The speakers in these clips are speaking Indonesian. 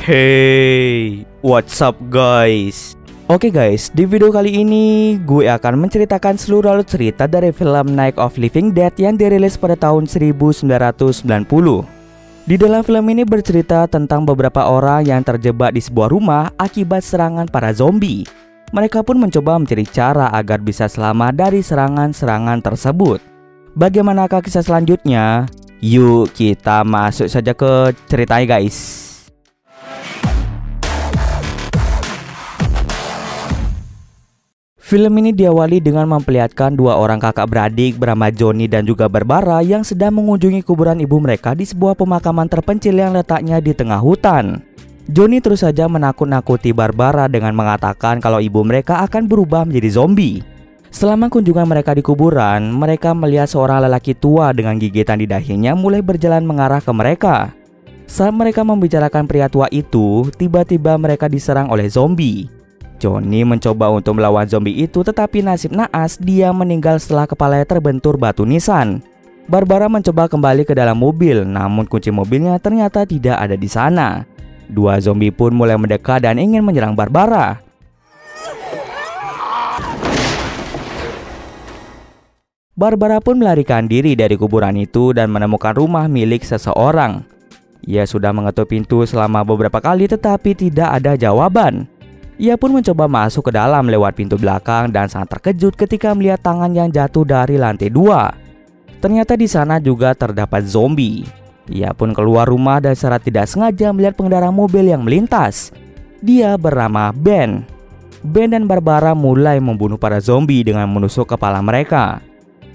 Hey, what's up guys? Oke guys, di video kali ini gue akan menceritakan seluruh alur cerita dari film Night of Living Dead yang dirilis pada tahun 1990. Di dalam film ini bercerita tentang beberapa orang yang terjebak di sebuah rumah akibat serangan para zombie. Mereka pun mencoba mencari cara agar bisa selamat dari serangan-serangan tersebut. Bagaimanakah kisah selanjutnya? Yuk kita masuk saja ke ceritanya guys. Film ini diawali dengan memperlihatkan dua orang kakak beradik bernama Johnny dan juga Barbara yang sedang mengunjungi kuburan ibu mereka di sebuah pemakaman terpencil yang letaknya di tengah hutan. Johnny terus saja menakut-nakuti Barbara dengan mengatakan kalau ibu mereka akan berubah menjadi zombie. Selama kunjungan mereka di kuburan, mereka melihat seorang lelaki tua dengan gigitan di dahinya mulai berjalan mengarah ke mereka. Saat mereka membicarakan pria tua itu, tiba-tiba mereka diserang oleh zombie. Johnny mencoba untuk melawan zombie itu, tetapi nasib naas dia meninggal setelah kepalanya terbentur batu nisan. Barbara mencoba kembali ke dalam mobil, namun kunci mobilnya ternyata tidak ada di sana. Dua zombie pun mulai mendekat dan ingin menyerang Barbara. Barbara pun melarikan diri dari kuburan itu dan menemukan rumah milik seseorang. Ia sudah mengetuk pintu selama beberapa kali tetapi tidak ada jawaban. Ia pun mencoba masuk ke dalam lewat pintu belakang dan sangat terkejut ketika melihat tangan yang jatuh dari lantai 2. Ternyata di sana juga terdapat zombie. Ia pun keluar rumah dan secara tidak sengaja melihat pengendara mobil yang melintas. Dia bernama Ben. Ben dan Barbara mulai membunuh para zombie dengan menusuk kepala mereka.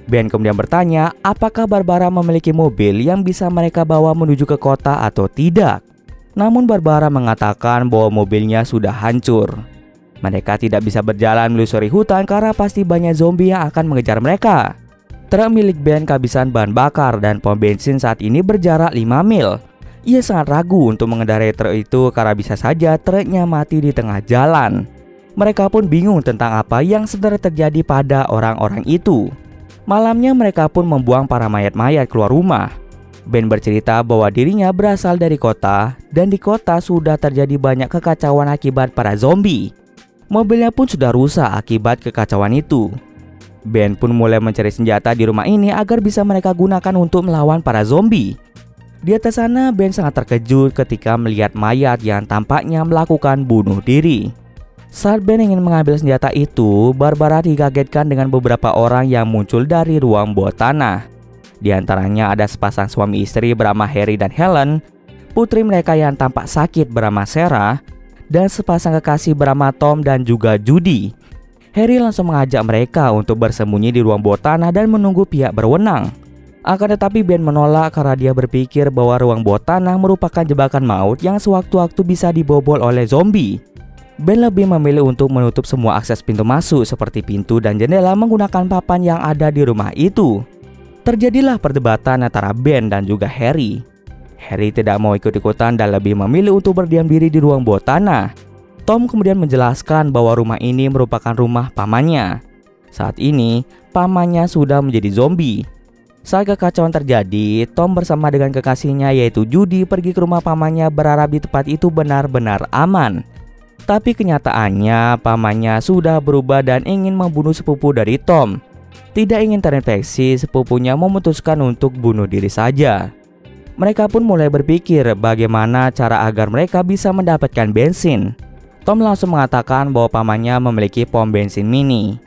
Ben kemudian bertanya apakah Barbara memiliki mobil yang bisa mereka bawa menuju ke kota atau tidak. Namun Barbara mengatakan bahwa mobilnya sudah hancur. Mereka tidak bisa berjalan melusuri hutan karena pasti banyak zombie yang akan mengejar mereka. Truk milik Ben kehabisan bahan bakar dan pom bensin saat ini berjarak 5 mil. Ia sangat ragu untuk mengendarai truk itu karena bisa saja truknya mati di tengah jalan. Mereka pun bingung tentang apa yang sebenarnya terjadi pada orang-orang itu. Malamnya mereka pun membuang para mayat-mayat keluar rumah. Ben bercerita bahwa dirinya berasal dari kota dan di kota sudah terjadi banyak kekacauan akibat para zombie. Mobilnya pun sudah rusak akibat kekacauan itu. Ben pun mulai mencari senjata di rumah ini agar bisa mereka gunakan untuk melawan para zombie. Di atas sana Ben sangat terkejut ketika melihat mayat yang tampaknya melakukan bunuh diri. Saat Ben ingin mengambil senjata itu, Barbara dikagetkan dengan beberapa orang yang muncul dari ruang bawah tanah. Di antaranya ada sepasang suami istri bernama Harry dan Helen, putri mereka yang tampak sakit bernama Sarah, dan sepasang kekasih bernama Tom dan juga Judy. Harry langsung mengajak mereka untuk bersembunyi di ruang bawah tanah dan menunggu pihak berwenang. Akan tetapi Ben menolak karena dia berpikir bahwa ruang bawah tanah merupakan jebakan maut yang sewaktu-waktu bisa dibobol oleh zombie. Ben lebih memilih untuk menutup semua akses pintu masuk seperti pintu dan jendela menggunakan papan yang ada di rumah itu. Terjadilah perdebatan antara Ben dan juga Harry. Harry tidak mau ikut-ikutan dan lebih memilih untuk berdiam diri di ruang bawah tanah. Tom kemudian menjelaskan bahwa rumah ini merupakan rumah pamannya. Saat ini, pamannya sudah menjadi zombie. Saat kekacauan terjadi, Tom bersama dengan kekasihnya yaitu Judy pergi ke rumah pamannya berharap di tempat itu benar-benar aman. Tapi kenyataannya, pamannya sudah berubah dan ingin membunuh sepupu dari Tom. Tidak ingin terinfeksi, sepupunya memutuskan untuk bunuh diri saja. Mereka pun mulai berpikir bagaimana cara agar mereka bisa mendapatkan bensin. Tom langsung mengatakan bahwa pamannya memiliki pom bensin mini.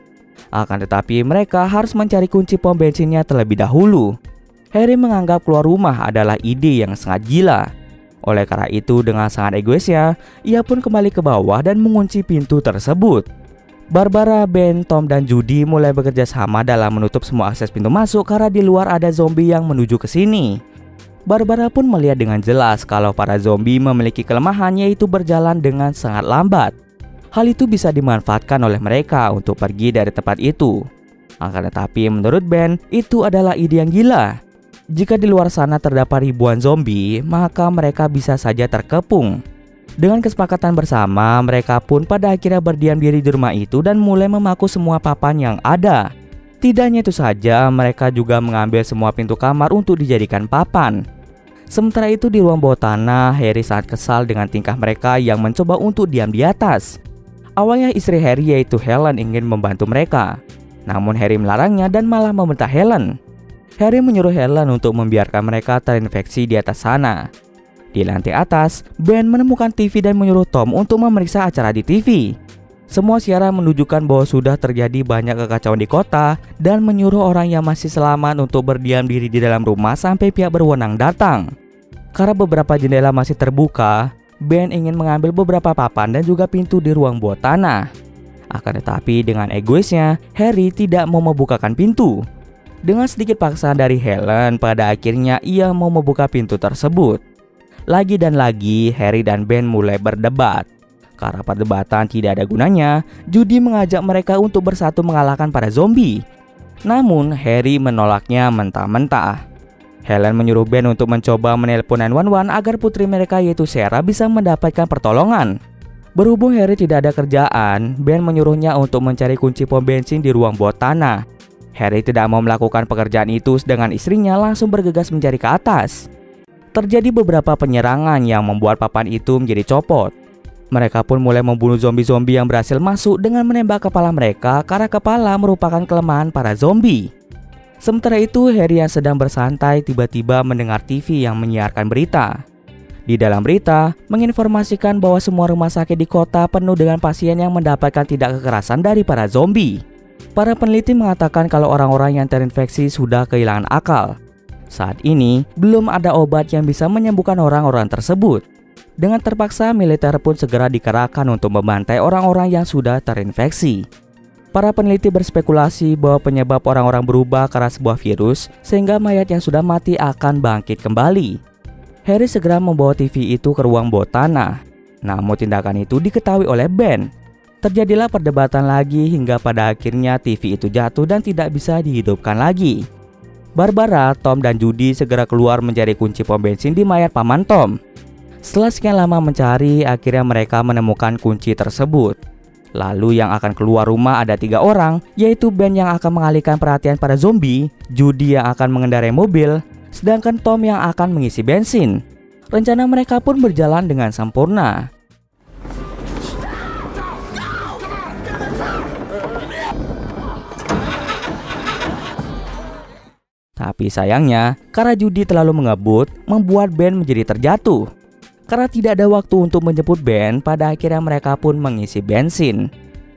Akan tetapi mereka harus mencari kunci pom bensinnya terlebih dahulu. Harry menganggap keluar rumah adalah ide yang sangat gila. Oleh karena itu dengan sangat egoisnya, ia pun kembali ke bawah dan mengunci pintu tersebut. Barbara, Ben, Tom, dan Judy mulai bekerja sama dalam menutup semua akses pintu masuk karena di luar ada zombie yang menuju ke sini. Barbara pun melihat dengan jelas kalau para zombie memiliki kelemahan yaitu berjalan dengan sangat lambat. Hal itu bisa dimanfaatkan oleh mereka untuk pergi dari tempat itu. Akan tetapi menurut Ben, itu adalah ide yang gila. Jika di luar sana terdapat ribuan zombie, maka mereka bisa saja terkepung. Dengan kesepakatan bersama, mereka pun pada akhirnya berdiam diri di rumah itu dan mulai memaku semua papan yang ada. Tidak hanya itu saja, mereka juga mengambil semua pintu kamar untuk dijadikan papan. Sementara itu di ruang bawah tanah, Harry sangat kesal dengan tingkah mereka yang mencoba untuk diam di atas. Awalnya istri Harry yaitu Helen ingin membantu mereka, namun Harry melarangnya dan malah membentak Helen. Harry menyuruh Helen untuk membiarkan mereka terinfeksi di atas sana. Di lantai atas, Ben menemukan TV dan menyuruh Tom untuk memeriksa acara di TV. Semua siaran menunjukkan bahwa sudah terjadi banyak kekacauan di kota dan menyuruh orang yang masih selamat untuk berdiam diri di dalam rumah sampai pihak berwenang datang. Karena beberapa jendela masih terbuka, Ben ingin mengambil beberapa papan dan juga pintu di ruang bawah tanah. Akan tetapi dengan egoisnya, Harry tidak mau membukakan pintu. Dengan sedikit paksaan dari Helen, pada akhirnya ia mau membuka pintu tersebut. Lagi dan lagi, Harry dan Ben mulai berdebat. Karena perdebatan tidak ada gunanya, Judy mengajak mereka untuk bersatu mengalahkan para zombie. Namun, Harry menolaknya mentah-mentah. Helen menyuruh Ben untuk mencoba menelpon 911 agar putri mereka yaitu Sarah bisa mendapatkan pertolongan. Berhubung Harry tidak ada kerjaan, Ben menyuruhnya untuk mencari kunci pom bensin di ruang bawah tanah. Harry tidak mau melakukan pekerjaan itu, sedangkan istrinya langsung bergegas mencari ke atas. Terjadi beberapa penyerangan yang membuat papan itu menjadi copot. Mereka pun mulai membunuh zombie-zombie yang berhasil masuk dengan menembak kepala mereka karena kepala merupakan kelemahan para zombie. Sementara itu, Harry yang sedang bersantai tiba-tiba mendengar TV yang menyiarkan berita. Di dalam berita, menginformasikan bahwa semua rumah sakit di kota penuh dengan pasien yang mendapatkan tindak kekerasan dari para zombie. Para peneliti mengatakan kalau orang-orang yang terinfeksi sudah kehilangan akal. Saat ini, belum ada obat yang bisa menyembuhkan orang-orang tersebut. Dengan terpaksa, militer pun segera dikerahkan untuk membantai orang-orang yang sudah terinfeksi. Para peneliti berspekulasi bahwa penyebab orang-orang berubah karena sebuah virus, sehingga mayat yang sudah mati akan bangkit kembali. Harry segera membawa TV itu ke ruang bawah tanah. Namun tindakan itu diketahui oleh Ben. Terjadilah perdebatan lagi hingga pada akhirnya TV itu jatuh dan tidak bisa dihidupkan lagi. Barbara, Tom, dan Judy segera keluar mencari kunci pom bensin di mayat paman Tom. Setelah sekian lama mencari, akhirnya mereka menemukan kunci tersebut. Lalu yang akan keluar rumah ada 3 orang, yaitu Ben yang akan mengalihkan perhatian para zombie, Judy yang akan mengendarai mobil, sedangkan Tom yang akan mengisi bensin. Rencana mereka pun berjalan dengan sempurna. Tapi sayangnya, karena Judy terlalu mengebut, membuat Ben menjadi terjatuh. Karena tidak ada waktu untuk menjemput Ben, pada akhirnya mereka pun mengisi bensin.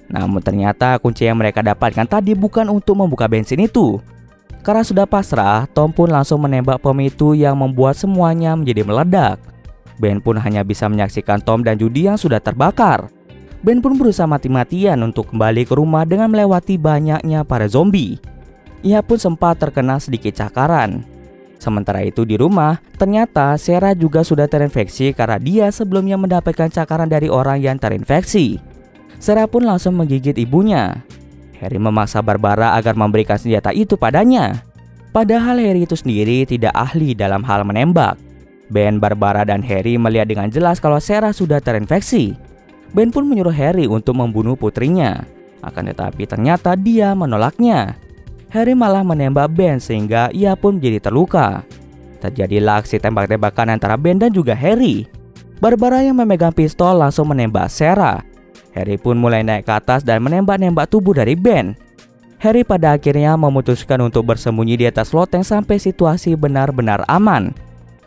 Namun ternyata kunci yang mereka dapatkan tadi bukan untuk membuka bensin itu. Karena sudah pasrah, Tom pun langsung menembak bom itu yang membuat semuanya menjadi meledak. Ben pun hanya bisa menyaksikan Tom dan Judy yang sudah terbakar. Ben pun berusaha mati-matian untuk kembali ke rumah dengan melewati banyaknya para zombie. Ia pun sempat terkena sedikit cakaran. Sementara itu di rumah, ternyata Sarah juga sudah terinfeksi karena dia sebelumnya mendapatkan cakaran dari orang yang terinfeksi. Sarah pun langsung menggigit ibunya. Harry memaksa Barbara agar memberikan senjata itu padanya. Padahal Harry itu sendiri tidak ahli dalam hal menembak. Ben, Barbara, dan Harry melihat dengan jelas kalau Sarah sudah terinfeksi. Ben pun menyuruh Harry untuk membunuh putrinya. Akan tetapi ternyata dia menolaknya. Harry malah menembak Ben sehingga ia pun menjadi terluka. Terjadilah aksi tembak-tembakan antara Ben dan juga Harry. Barbara yang memegang pistol langsung menembak Sarah. Harry pun mulai naik ke atas dan menembak-nembak tubuh dari Ben. Harry pada akhirnya memutuskan untuk bersembunyi di atas loteng sampai situasi benar-benar aman.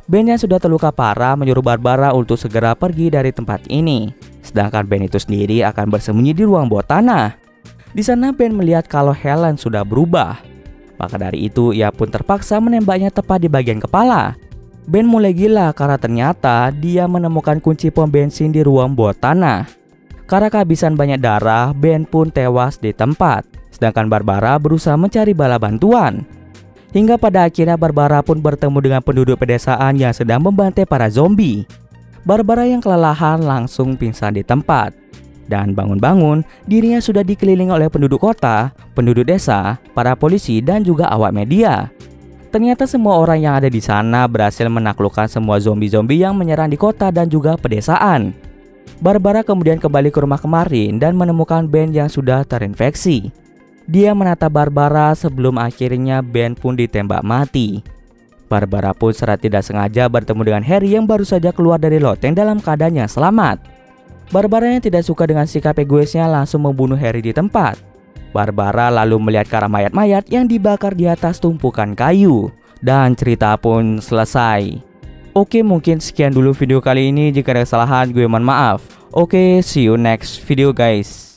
Ben yang sudah terluka parah menyuruh Barbara untuk segera pergi dari tempat ini. Sedangkan Ben itu sendiri akan bersembunyi di ruang bawah tanah. Di sana Ben melihat kalau Helen sudah berubah. Maka dari itu ia pun terpaksa menembaknya tepat di bagian kepala. Ben mulai gila karena ternyata dia menemukan kunci pom bensin di ruang bawah tanah. Karena kehabisan banyak darah, Ben pun tewas di tempat. Sedangkan Barbara berusaha mencari bala bantuan. Hingga pada akhirnya Barbara pun bertemu dengan penduduk pedesaan yang sedang membantai para zombie. Barbara yang kelelahan langsung pingsan di tempat. Dan bangun-bangun, dirinya sudah dikelilingi oleh penduduk kota, penduduk desa, para polisi, dan juga awak media. Ternyata semua orang yang ada di sana berhasil menaklukkan semua zombie-zombie yang menyerang di kota dan juga pedesaan. Barbara kemudian kembali ke rumah kemarin dan menemukan Ben yang sudah terinfeksi. Dia menatap Barbara sebelum akhirnya Ben pun ditembak mati. Barbara pun secara tidak sengaja bertemu dengan Harry yang baru saja keluar dari loteng dalam keadaan yang selamat. Barbara yang tidak suka dengan sikap egoisnya langsung membunuh Harry di tempat. Barbara lalu melihat ke arah mayat-mayat yang dibakar di atas tumpukan kayu. Dan cerita pun selesai. Oke, mungkin sekian dulu video kali ini. Jika ada kesalahan gue mohon maaf. Oke, see you next video guys.